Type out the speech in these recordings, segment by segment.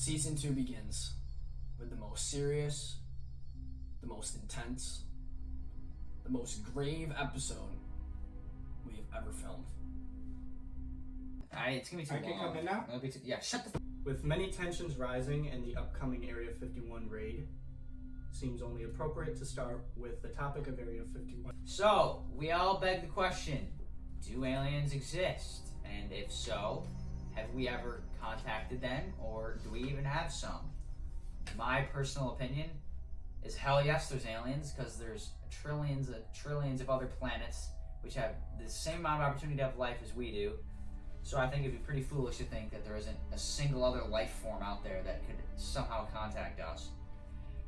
Season 2 begins with the most serious, the most intense, the most grave episode we have ever filmed. It's gonna be too I long. can come in now? It'll be too, yeah, shut the With many tensions rising in the upcoming Area 51 raid, seems only appropriate to start with the topic of Area 51. So, we all beg the question, do aliens exist? And if so, have we ever contacted them, or do we even have some? My personal opinion is hell yes, there's aliens, because there's trillions of other planets which have the same amount of opportunity to have life as we do. So I think it'd be pretty foolish to think that there isn't a single other life form out there that could somehow contact us.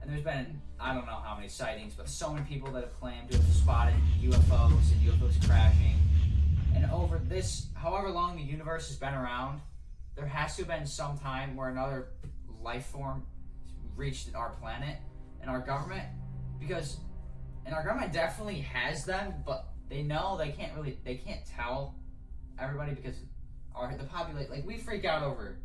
And there's been, I don't know how many sightings, but so many people that have claimed to have spotted UFOs and UFOs crashing. And over this, however long the universe has been around, there has to have been some time where another life form reached our planet and our government, and our government definitely has them, but they know they can't tell everybody because the population, like, we freak out over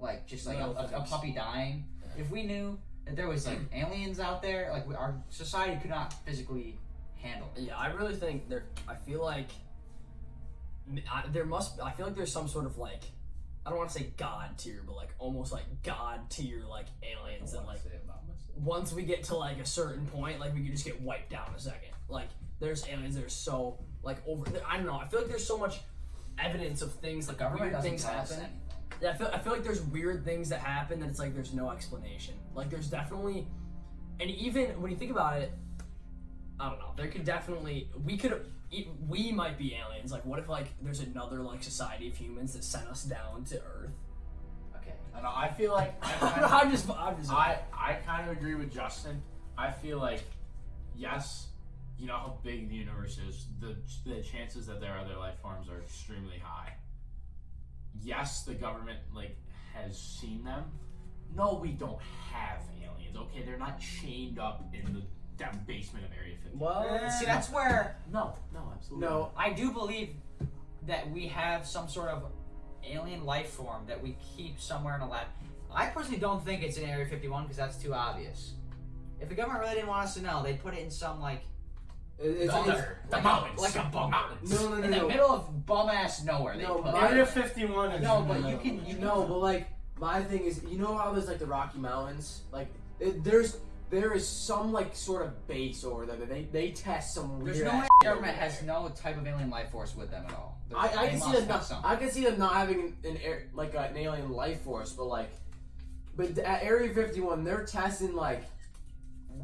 like just like a puppy dying. If we knew that there was like aliens out there, like our society could not physically handle it. Yeah, I really think I feel like there's some sort of like, I don't want to say god tier, but like almost like god tier like aliens that like once we get to like a certain point, like we could just get wiped out in a second. Like there's aliens that are so like over. I don't know. I feel like there's so much evidence of things like Government weird doesn't things tell us happen. anything. Yeah, I feel like there's weird things that happen that it's like there's no explanation. Like there's definitely, and even when you think about it, I don't know. There could definitely we might be aliens. Like what if like there's another like society of humans that sent us down to Earth? Okay. I know. I feel like I'm just. I kind of agree with Justin. I feel like yes, you know how big the universe is. The chances that there are other life forms are extremely high. Yes, the government like has seen them. No, we don't have aliens. Okay, they're not chained up in the damn basement of Area 51. Well, See, that's where No, absolutely. No, I do believe that we have some sort of alien life form that we keep somewhere in a lab. I personally don't think it's in Area 51 because that's too obvious. If the government really didn't want us to know, they'd put it in some like The like mountains. like a bunker. no, In the middle of bum ass nowhere. They No, put but- Area it. 51 is No, but you No, but like my thing is, you know how there's like the Rocky Mountains, like there is some like sort of base over there that they test some weird. There's no way ass the shit government over has there. no type of alien life force with them at all. I They can see must them have not. something. I can see them not having an alien life force, but at Area 51, they're testing like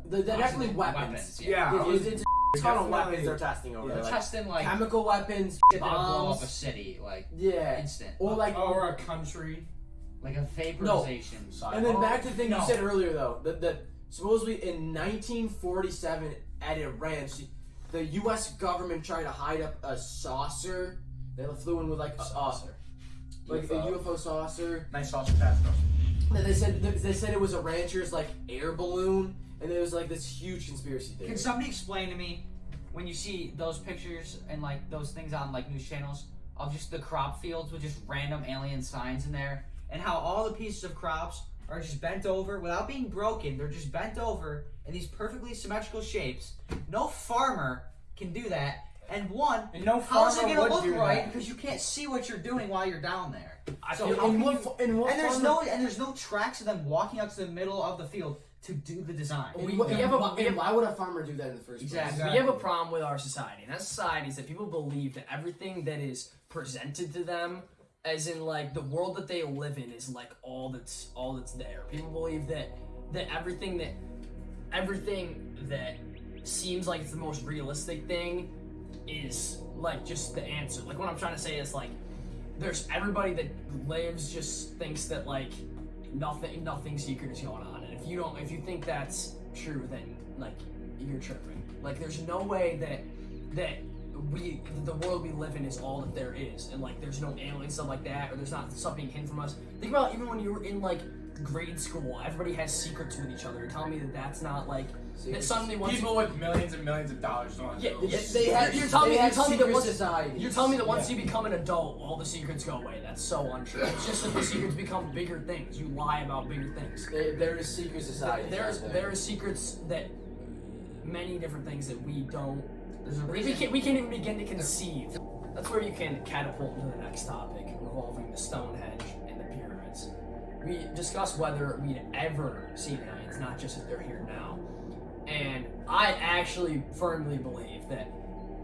they're definitely weapons. Yeah. It's a ton of Definitely. weapons they're testing over They're there. Like testing like chemical weapons, shit that'll blow up a bombs. city, like Yeah. instant. Or like or a country. Like a vaporization. And then back to the thing No. you said earlier, though, that supposedly in 1947 at a ranch, the U.S. government tried to hide up a saucer. They flew in with like a UFO saucer. Nice sausage patch, though. And they said it was a rancher's like air balloon, and there was like this huge conspiracy theory. Can somebody explain to me when you see those pictures and like those things on like news channels of just the crop fields with just random alien signs in there, and how all the pieces of crops are just bent over without being broken? They're just bent over in these perfectly symmetrical shapes. No farmer can do that. And And no how's it farmer gonna would look do right? that. Because you can't see what you're doing while you're down there. So In how can what you- fa- in what and there's farmer- there's no tracks of them walking out to the middle of the field to do the design. And why would a farmer do that in the first Exactly. place? we have a problem with our society, and that society is that people believe that everything that is presented to them, as in like the world that they live in, is like all that's there. People believe that everything that seems like it's the most realistic thing is like just the answer. Like what I'm trying to say is like there's everybody that lives just thinks that like nothing secret is going on, and if you think that's true, then like you're tripping. Like there's no way that the world we live in is all that there is, and like there's no alien stuff like that, or there's not stuff being hidden from us. Think about even when you were in like grade school, everybody has secrets with each other. You're telling me that that's not like that suddenly once People with millions and millions of dollars don't Yeah, know. They have. You're telling me that secret once societies. you're telling me that once you become an adult, all the secrets go away. That's so untrue. It's just that the secrets become bigger things. You lie about bigger things. There is secret societies. There are secrets that many different things that we don't. There's a We reason. can't even begin to conceive. That's where you can catapult into the next topic revolving the Stonehenge and the pyramids. We discussed whether we'd ever seen aliens, not just that they're here now. And I actually firmly believe that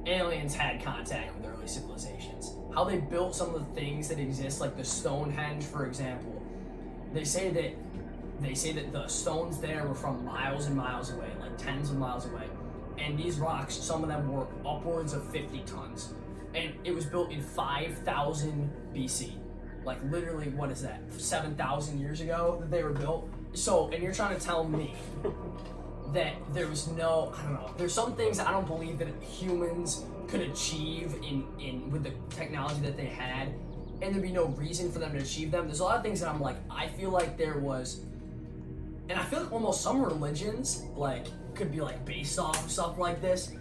aliens had contact with early civilizations. How they built some of the things that exist, like the Stonehenge, for example. They say that the stones there were from miles and miles away, like tens of miles away. And these rocks, some of them were upwards of 50 tons. And it was built in 5,000 BC. Like literally, what is that? 7,000 years ago that they were built. So, and you're trying to tell me that there was no, I don't know. There's some things I don't believe that humans could achieve in with the technology that they had, and there'd be no reason for them to achieve them. There's a lot of things that I'm like, I feel like there was, and I feel like almost some religions like could be like based off of stuff like this,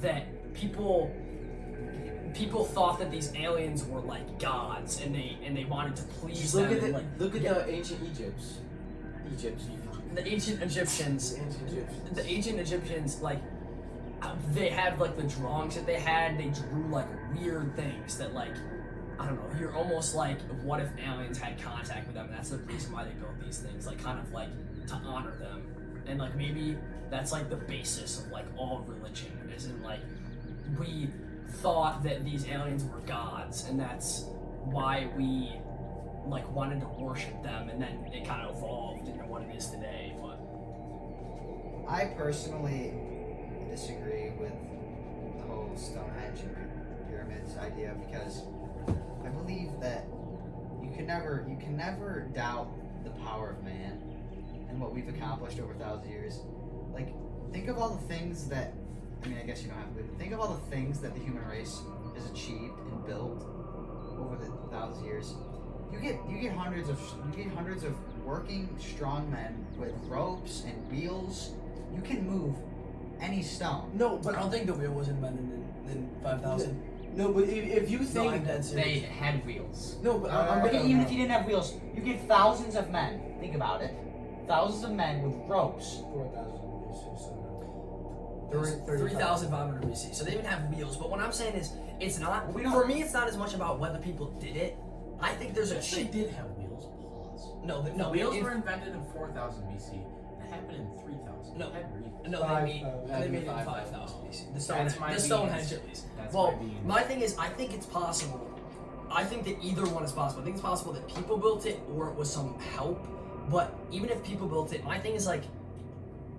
that people thought that these aliens were like gods, and they wanted to please Just them. look at and, the like, look at yeah, the ancient Egypts. the ancient Egyptians. Ancient Egyptians. The ancient Egyptians, like, they had like the drawings that they had. They drew like weird things that, like, I don't know. You're almost like, what if aliens had contact with them? And that's the reason why they built these things, like, kind of like to honor them. And like maybe that's like the basis of like all religion, is in like we thought that these aliens were gods, and that's why we like wanted to worship them, and then it kind of evolved into what it is today. But I personally disagree with the whole Stonehenge and pyramids idea, because I believe that you can never doubt the power of man and what we've accomplished over thousands of years. Like, think of all the things that, I mean, I guess you don't have to, but think of all the things that the human race has achieved and built over the thousands of years. You get hundreds of working strong men with ropes and wheels. You can move any stone. No, but I don't think the wheel was invented in 5,000. No, but if you No, think I'm dead They serious. had wheels. no, but Okay, I'm even if you didn't have wheels, you get thousands of men. Think about it. Thousands of men with ropes. 4,000 BC, so 3,500 BC. So they didn't have wheels. But what I'm saying is, it's not. We don't- For me, it's not as much about whether people did it. I think there's a Yes, they did have wheels. no Wheels it- were invented in 4000 BC. It happened in 3000. No. It had wheels. No, they made 5,000. it in 5,000 BC. The my Stonehenge beans. at least. That's Well, my beans. my thing is, I think it's possible. I think that either one is possible. I think it's possible that people built it or it was some help. But even if people built it, my thing is like,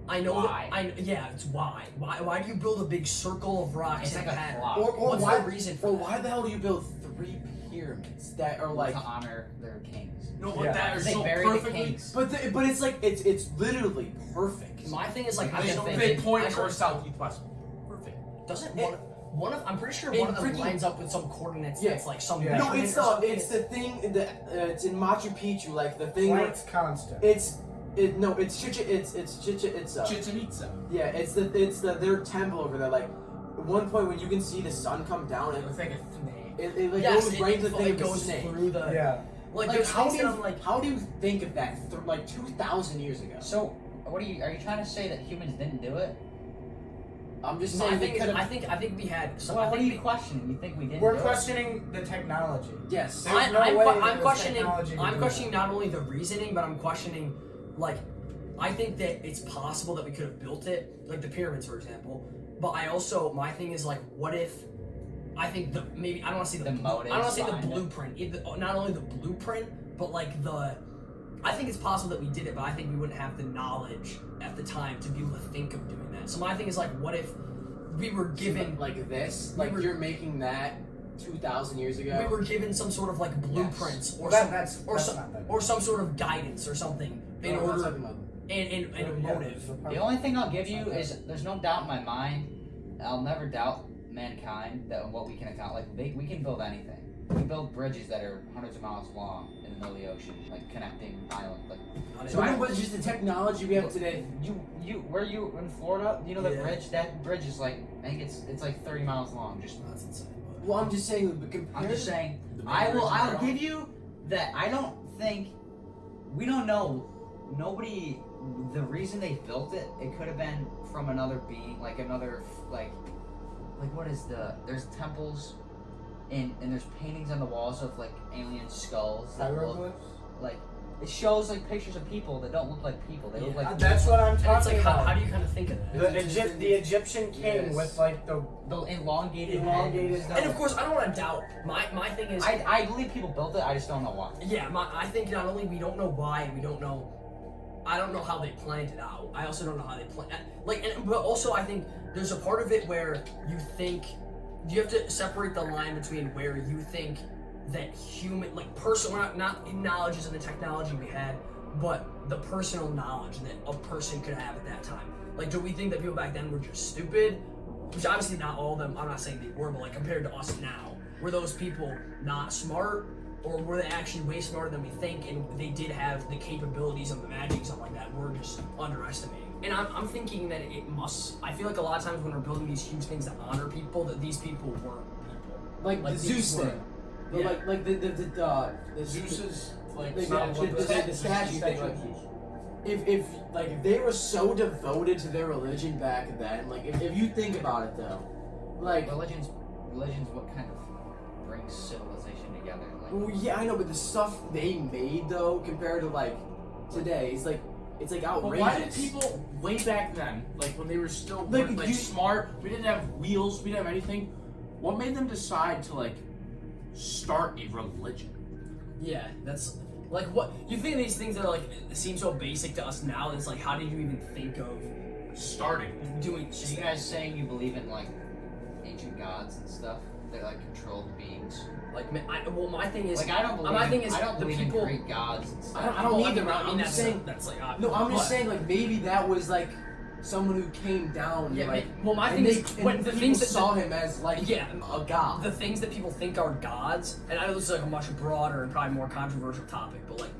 I know Why? yeah, it's why. Why do you build a big circle of rocks It's and like a pattern? clock. or What's why the reason for or that? why the hell do you build 3 pyramids that are like? to honor their kings. No, but Yeah. that is They so buried the perfectly. kings. But it's like it's literally perfect. My thing is like, I They, don't they think point I don't- north, south, east, west. Perfect. Doesn't It- one of I'm pretty sure it one of them freaking- lines up with some coordinates Yeah. that's like some Yeah. No, measurement it's or not. something. It's the thing that it's in Machu Picchu, like the thing. Where, Planck's constant. it's Chichen Itza. Chichen Itza. Yeah, it's their temple over there. Like at one point when you can see the sun come down, It and looks like a snake. it like Yes, goes right into the thing it of the goes snake. through the yeah. like, Like there's how things do that you I'm like, how do you think of that like 2,000 years ago? So, are you trying to say that humans didn't do it? I'm just my saying they thing is, could I have. think we had some. Well, I what are think you questioning? You think we didn't We're do questioning the technology. Yes. There's no way that I'm there's questioning. technology to I'm do questioning that. not only the reasoning, but I'm questioning, like, I think that it's possible that we could have built it, like the pyramids, for example. But I also, my thing is like, what if? I think maybe I don't want to say The motives I don't want to say the behind it. blueprint. Not only the blueprint, but like the. I think it's possible that we did it, but I think we wouldn't have the knowledge at the time to be able to think of doing that. So my thing is like, what if we were given like this, we like were- you're making that 2,000 years ago. we were given some sort of like blueprints or Well, some that's or that's some not that. or some sort of guidance or something in No, I'm not order talking about- and a Yeah, motive. The only thing I'll give you is there's no doubt in my mind. I'll never doubt mankind that what we can account. Like we can build anything. we build bridges that are hundreds of miles long in the middle of the ocean, like connecting islands. Like So no, but it's just the technology we have today. where you in Florida? You know the Yeah. bridge? That bridge is like I think it's like 30 miles long. Just That's insane. Well, I'm just saying, but compared I'm just to- saying. The big I'll bridge in give you that. I don't think we don't know. Nobody. The reason they built it, it could have been from another being, like another like what is there's temples, and there's paintings on the walls of like alien skulls that look Hieroglyphs? like it shows like pictures of people that don't look like people. They look Yeah, like That's what I'm And it's talking like, how about. do you kind of think of that? The Egyptian king Yes. with like the the elongated Elongated head and stuff. And of course, I don't want to doubt. My thing is, I believe people built it. I just don't know why. yeah, I think not only we don't know why, and we don't know. I don't know how they planned it out. I also don't know how they plan. But also I think there's a part of it where you think you have to separate the line between where you think that human, like personal, not knowledge is in the technology we had, but the personal knowledge that a person could have at that time. Like, do we think that people back then were just stupid? Which obviously not all of them. I'm not saying they were, but like compared to us now, were those people not smart? Or were they actually way smarter than we think, and they did have the capabilities of the magic and stuff like that? We're just underestimating. And I'm thinking that it must. I feel like a lot of times when we're building these huge things that honor people, that these people weren't people. like the these Zeus were- thing. The, Yeah. like the Zeus is like the- not the- one of the statue thing, like, if they were so devoted to their religion back then, like if you think about it though, like Religion's what kind of brings civilization together. Like, well, yeah, I know, but the stuff they made though compared to like today, it's like But outrageous. why did people way back then, like when they were still Like, like you- smart, we didn't have wheels, we didn't have anything. What made them decide to like start a religion? Yeah, that's like what you think of these things that are like seem so basic to us now. It's like, how did you even think of Starting. doing? so you guys saying you believe in like ancient gods and stuff that like controlled beings? Like, well, my thing is, Like I don't believe. my thing is I don't the believe people. in Greek gods and stuff. I don't Well, need them. I mean, I'm that's just saying. that's like No, I'm just but- saying like maybe that was like someone who came down. Yeah, like, well, my and thing they, is and when the people things that saw him as like Yeah. a god. the things that people think are gods, and I know this is like a much broader and probably more controversial topic, but like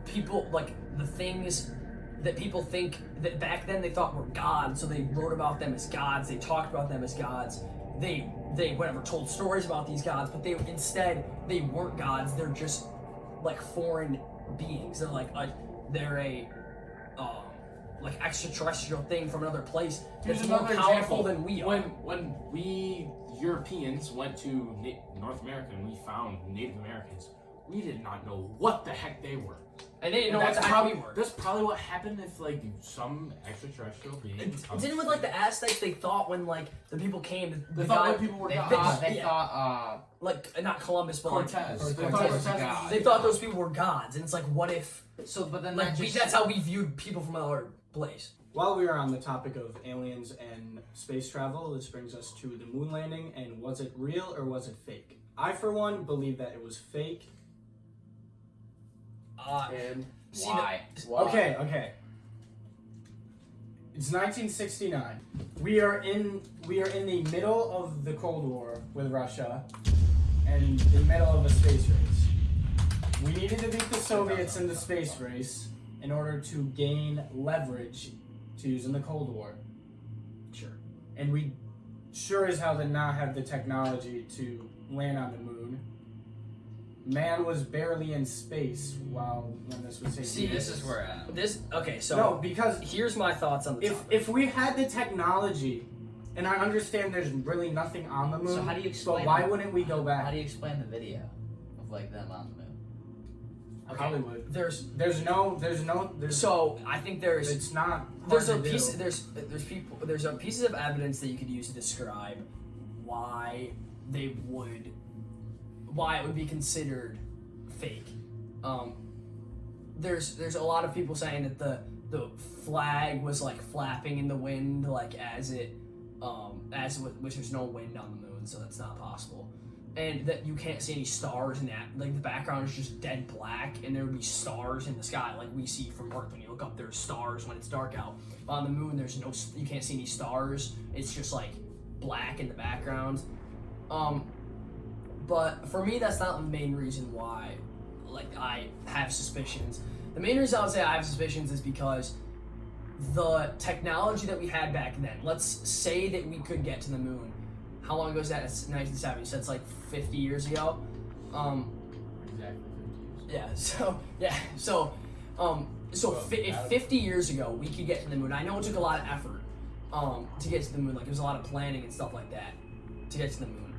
people like the things that people think that back then they thought were gods, so they wrote about them as gods, they talked about them as gods, they whatever told stories about these gods, but they instead they weren't gods, they're just like foreign beings. They're a like extraterrestrial thing from another place Here's that's more another powerful example. than we are. When we Europeans went to North America and we found Native Americans, we did not know what the heck they were. And they didn't know And what the heck we were. That's probably what happened if like some extraterrestrial being. Didn't with like the Aztecs, they thought when like the people came, They the thought guy, white people were They gods. thought. They Yeah. thought. like not Columbus, but like, Cortez. They Cortez thought was Cortez a was god. they thought those people were gods, and it's like, what if So, but then like that just, that's how we viewed people from another place? While we are on the topic of aliens and space travel, this brings us to the moon landing and was it real or was it fake? I, for one, believe that it was fake. and See, why? Okay. It's 1969. We are in the middle of the Cold War with Russia and the middle of a space race. We needed to beat the Soviets in the space race in order to gain leverage to use in the Cold War. Sure. And we sure as hell did not have the technology to land on the moon. Man was barely in space when this was taking See, This is where I am. This okay, so No, because here's my thoughts on the if topic. we had the technology, and I understand there's really nothing on the moon, So how do you but explain why it? wouldn't we go How back? do you explain the video of like them on the moon? Hollywood. There's There's so I think there's it's not there's a hard to piece do. there's a pieces of evidence that you could use to describe why it would be considered fake. There's a lot of people saying that the flag was like flapping in the wind, like which there's no wind on the moon, so that's not possible. And that you can't see any stars in that, like the background is just dead black, and there would be stars in the sky, like we see from Earth. When you look up, there's stars when it's dark out. But on the moon, you can't see any stars. It's just like black in the background. But for me, that's not the main reason why, like, I have suspicions. The main reason I would say I have suspicions is because the technology that we had back then. Let's say that we could get to the moon. How long ago is that? It's 1970, so it's like 50 years ago. Exactly 50 years. Yeah. If 50 years ago we could get to the moon, I know it took a lot of effort to get to the moon. Like, there was a lot of planning and stuff like that to get to the moon.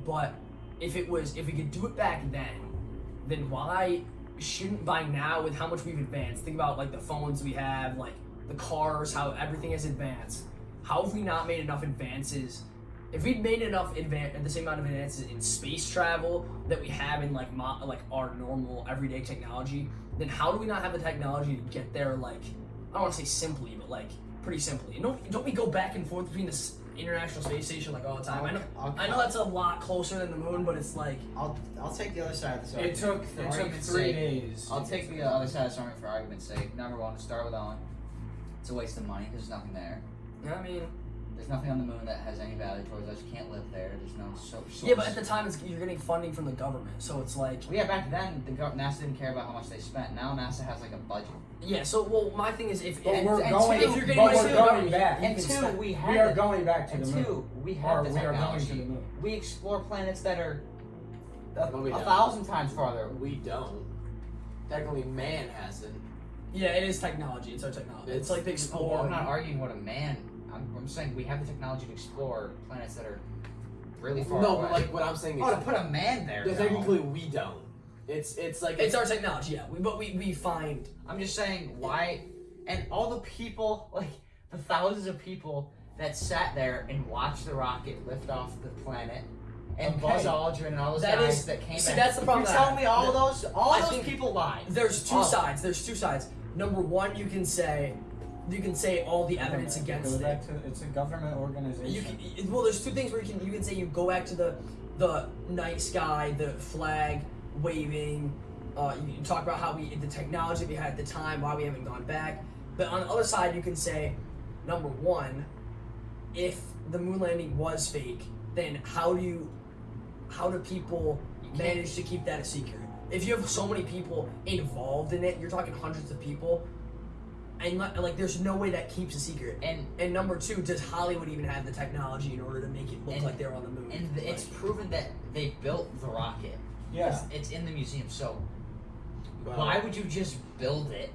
But if we could do it back then why shouldn't by now, with how much we've advanced, think about like the phones we have, like the cars, how everything has advanced. How have we not made enough advances? If we'd made the same amount of advances in space travel that we have in like our normal everyday technology, then how do we not have the technology to get there? Like, I don't want to say simply, but like pretty simply. Don't we go back and forth between the International Space Station like all the time? I know that's a lot closer than the moon, but it's like I'll take the other side of the It took For 3 argument's sake, days. I'll take the other side of the argument for argument's sake. Number one, to start with Owen, it's a waste of money. There's nothing there. I mean, There's nothing on the moon that has any value towards us. You can't live there. There's no source. yeah, but at the time you're getting funding from the government, so it's like Well, yeah, back then NASA didn't care about how much they spent. Now NASA has like a budget. yeah. So well, my thing is if But we're and going. two, if you're getting but money we're from the going government, back. you And can two, spend- we have We are the- going back to and the moon. two, we Or have the we are going to technology. the moon. We explore planets that are No, we don't. 1,000 times farther. We don't. Technically, man hasn't. yeah, it is technology. It's our technology. It's like the Well, Explorer. I'm not arguing what a man. I'm saying we have the technology to explore planets that are really far No, away. but like what I'm saying is, Oh, to put a man there. yeah, no. technically we don't. It's like It's our technology, yeah. But we find I'm just saying why, and all the people, like the thousands of people that sat there and watched the rocket lift off the planet, and Okay. Buzz Aldrin and all those That guys is- that came see, back. that's the problem You that I tell have. me all I those think people lied. there's two Oh. sides. There's two sides. Number one, you can say all the evidence against Go it. back to, it's a government organization. You can, well, there's two things where you can say you go back to the night sky, the flag waving. You talk about how the technology we had at the time, why we haven't gone back. But on the other side, you can say, number one, if the moon landing was fake, then how do people manage to keep that a secret? If you have so many people involved in it, you're talking hundreds of people, and like there's no way that keeps a secret. And number two, does Hollywood even have the technology in order to make it look And- like they're on the moon? And it's proven that they built the rocket. yeah. It's in the museum. So Well, why would you just build it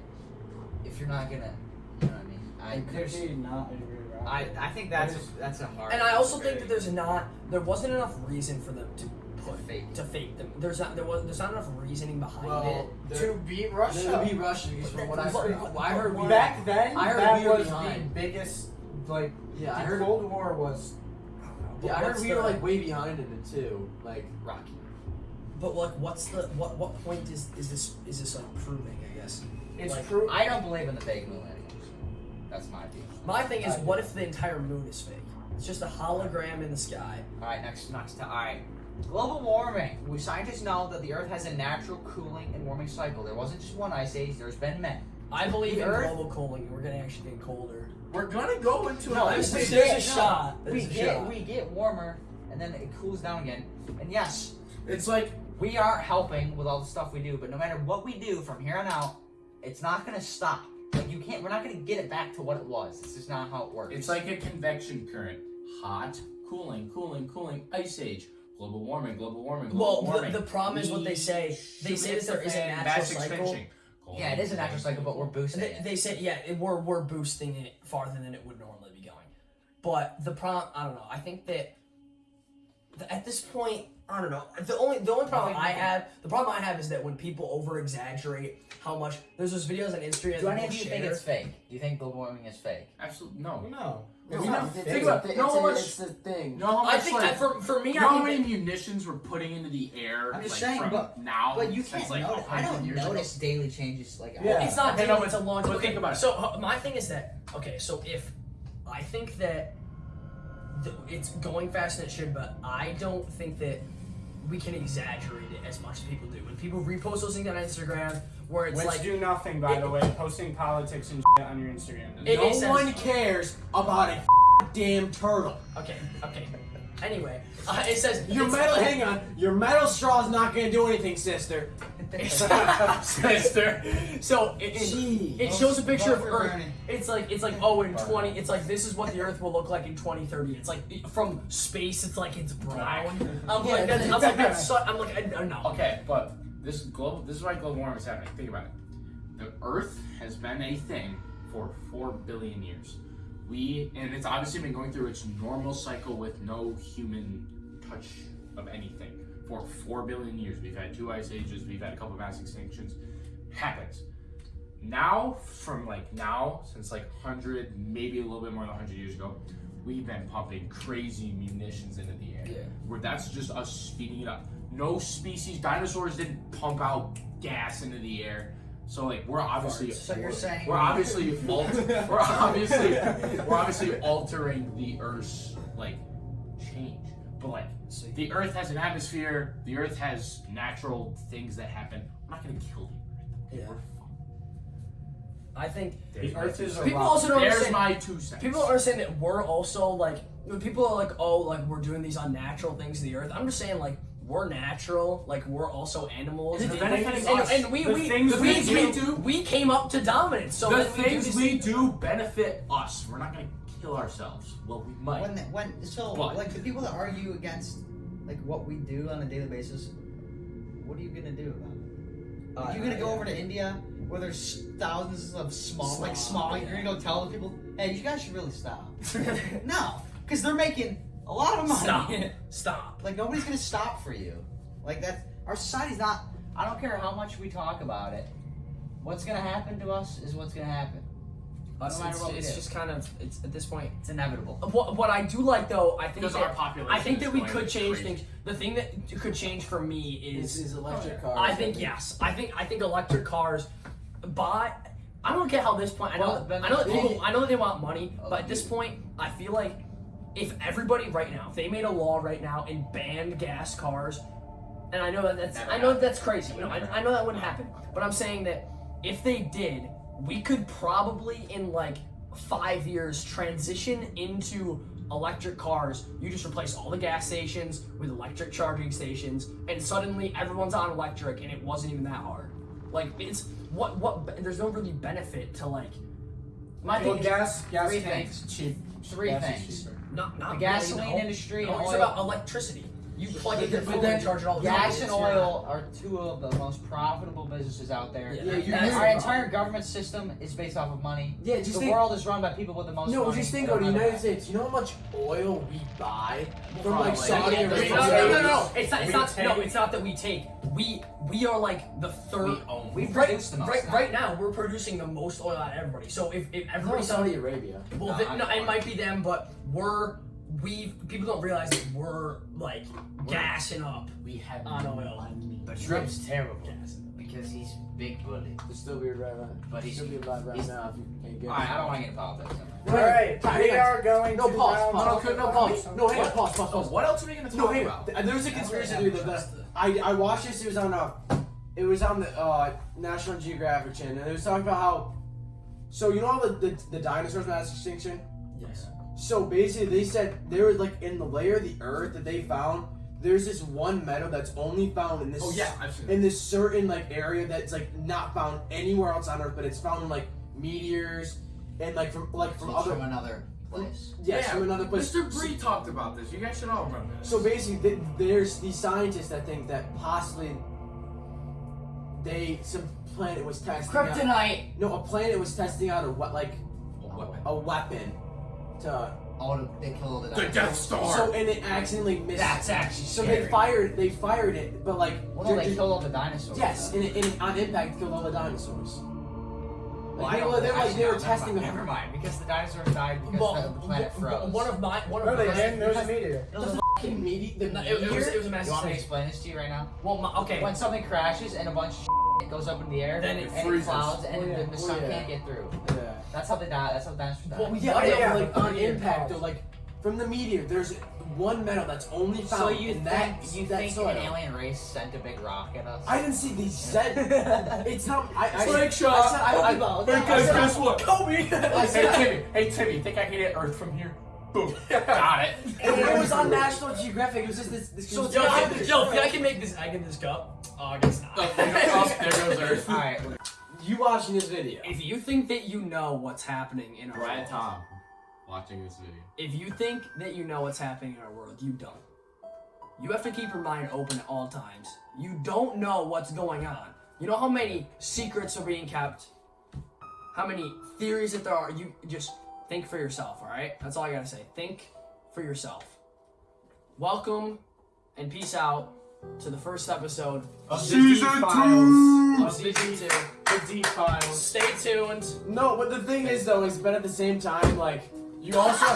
if you're not gonna? You know what I mean? It could be not a real rocket. I think that's a hard. And I also think that there wasn't enough reason for them to fake. fake them. There's not enough reasoning behind well, it. To beat to Russia. be Russian because from what I But- heard, I heard we Back then, I heard that we were was behind. the biggest, like, Yeah, I the heard. Cold War was. Yeah, I heard What's we the- were like way behind in it too. Like Rocky. But like, what point is this like proving? I guess It's Like, true. I don't believe in the fake moon landings. That's my view. my thing is, what if the entire moon is fake? It's just a hologram in the sky. All right, next to all right. Global warming. We scientists know that the Earth has a natural cooling and warming cycle. There wasn't just one ice age. There's been many. I believe The in Earth- global cooling. We're gonna actually get colder. We're gonna go into No, an there's ice a age. shot. There's a shot. We get warmer, and then it cools down again. And yes, It's like we are helping with all the stuff we do. But no matter what we do from here on out, it's not gonna stop. Like you can't. We're not gonna get it back to what it was. This is not how it works. it's like a convection current. Hot, cooling, ice age, global warming, global Well, warming. the problem is what they say. They say that there is a natural cycle. yeah, it is a natural cycle, but we're boosting it. They say we're boosting it farther than it would normally be going. But the problem, I don't know. I think that at this point, I don't know. The only problem I have is that when people over exaggerate how much there's those videos on Instagram Do that any of people you think share. it's fake? Do you think global warming is fake? Absolutely no. No. it's We not- know- it's- think it's about- the- know how much- it's the thing. You know how I much think like, for me, you know how I many think munitions we're putting into the air? I'm just like, saying, from but- now. But you since, can't like, notice. I 100 don't years ago. notice daily changes like. Yeah. it's not Okay, daily, no, it's a long. but think about it. So my thing is that so if I think that it's going faster than it should, but I don't think that we can exaggerate it as much as people do. When people repost those things on Instagram, where it's Which like do nothing, by it- the way, posting politics and shit on your Instagram. It- No says- one cares about a damn turtle. okay, Anyway, it says Your it's- metal, hang on. Your metal straw is not gonna do anything, sister. Sister. So Jeez. it shows a picture of Vote for Earth. Bernie. It's like in 20. It's like this is what the Earth will look like in 2030. It's like from space. It's like it's brown. I'm like that's so, I'm like I no. Okay, but this is why global warming is happening. Think about it. The Earth has been a thing for 4 billion years. And it's obviously been going through its normal cycle with no human touch of anything for 4 billion years. We've had 2 ice ages, we've had a couple mass extinctions. Happens. Now, since like 100, maybe a little bit more than 100 years ago, we've been pumping crazy munitions into the air. Yeah. Where that's just us speeding it up. No species, dinosaurs didn't pump out gas into the air. So like we're obviously So you're saying we're obviously altering the Earth's like change. But like the Earth has an atmosphere, the Earth has natural things that happen. We're not gonna kill the Earth. Yeah. I think The Earth is a people rock. also don't There's understand. my 2 cents. People don't understand that we're also like when people are like, oh, like we're doing these unnatural things to the Earth. I'm just saying like we're natural, like we're also animals. It's And- benefiting and- us. and we The things we do- we came up to dominance. So the then we do things these we do benefit us. We're not gonna kill ourselves. Well, we might. Like the people that argue against like what we do on a daily basis, what are you gonna do about it? Are you gonna go over to India where there's thousands of smog, you're gonna go tell the people, hey, you guys should really stop. No, because they're making a lot of money. Stop. Like nobody's gonna stop for you. Like that, our society's not. I don't care how much we talk about it. What's gonna happen to us is what's gonna happen. Us, No matter what we it's do. just kind of it's at this point. It's inevitable. What I do like though, I think Because that, our population I think is that we going could change crazy. things. The thing that could change for me This is is electric cars. I think yes. I think electric cars. But I don't get how this point. I know that they want money, but at this point, I feel like if everybody right now, if they made a law right now and banned gas cars, and I know that's crazy. You know, I know that wouldn't happen. But I'm saying that if they did, we could probably in like 5 years transition into electric cars. You just replace all the gas stations with electric charging stations, and suddenly everyone's on electric, and it wasn't even that hard. Like it's what there's no really benefit to like. My Well, thing is gas Three tanks cheap. Three Gas is things. cheaper. not The really, gasoline no. industry No, and it's oil. about electricity. You plug in your phone and charge it all the time. Gas and oil are 2 of the most profitable businesses out there. Yeah, And our entire government system is based off of money. Yeah, just The think. world is run by people with the most No, money. just think They of the don't have United that. States. You know how much oil we buy from Probably. like Saudi No, Arabia? no. It's not. We No, take- it's not that we take. We are like the third. We right, produce the most right, now. right now, we're producing the most oil out of everybody. So if everybody Saudi Arabia. well, it might be them, but people don't realize that we're like gassing up. We have On oil. But Trump's terrible because he's big bully. There'll still be a right now. But he's Still be alive right now if you ain't good. Alright, I don't want to get into politics. All right, we are going No to pause. round Pause. up- No pause. No, hang on. Pause. What else are we gonna talk No, hang about? on. There was a conspiracy theory that I watched this. It was on the National Geographic channel. And it was talking about how. So you know how the dinosaurs mass extinction? Yes. So basically, they said they were like in the layer of the Earth that they found. There's this one metal that's only found in this. Oh yeah, I've seen In this certain like area that's like not found anywhere else on Earth, but it's found in like meteors and like from other. From another place. Yes, from another place. Mr. Bree talked about this. You guys should all remember this. So basically, there's these scientists that think that possibly some planet was testing out. Kryptonite! No, a planet was testing out a weapon to. They killed it. the Death Star. So and it accidentally missed. That's actually So scary. they fired it, but like. Well, no, they killed all the dinosaurs. Yes, and it on impact killed all the dinosaurs. Well, Like, they were testing them. Never mind, because the dinosaurs died because the planet froze. One of No, my they didn't. There's a meteor. Fucking meteor. No, it was a massive You want me to thing. explain this to you right now? Well, okay. When something crashes and a bunch of it goes up in the air, Then it and freezes. clouds, and Oh, yeah. the sun Oh, yeah. can't get through. Yeah. That's how they die. That's how dinosaurs die. Well, Yeah, Yeah, like but on meteor impact, falls. though, like from the meteor, there's one metal that's only found so you in that think that soil. an alien race sent a big rock at us? I didn't see these said. It's not. I Frank said. Shaw. I said. Hey guys, guess what? Kobe. I said. Hey Timmy, you think I can hit Earth from here? Boom. Got it. It was on National Geographic. It was just this. So yo, I can make this egg in this cup. Oh, I guess not. There goes Earth. Alright. you watching this video? If you think that you know what's happening in our Brad world, Tom watching this video. if you think that you know what's happening in our world, you don't. You have to keep your mind open at all times. You don't know what's going on. You know how many secrets are being kept? How many theories that there are? You just think for yourself, alright? That's all I gotta say. Think for yourself. Welcome and peace out to the first episode Of the Season D Files. of Of the season 2. The D Files. Stay tuned. No, but the thing is though, is but at the same time, like you also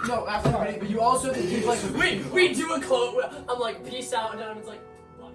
no after the video, but you also have to keep like We do a quote. I'm like, peace out, and then it's like, bye.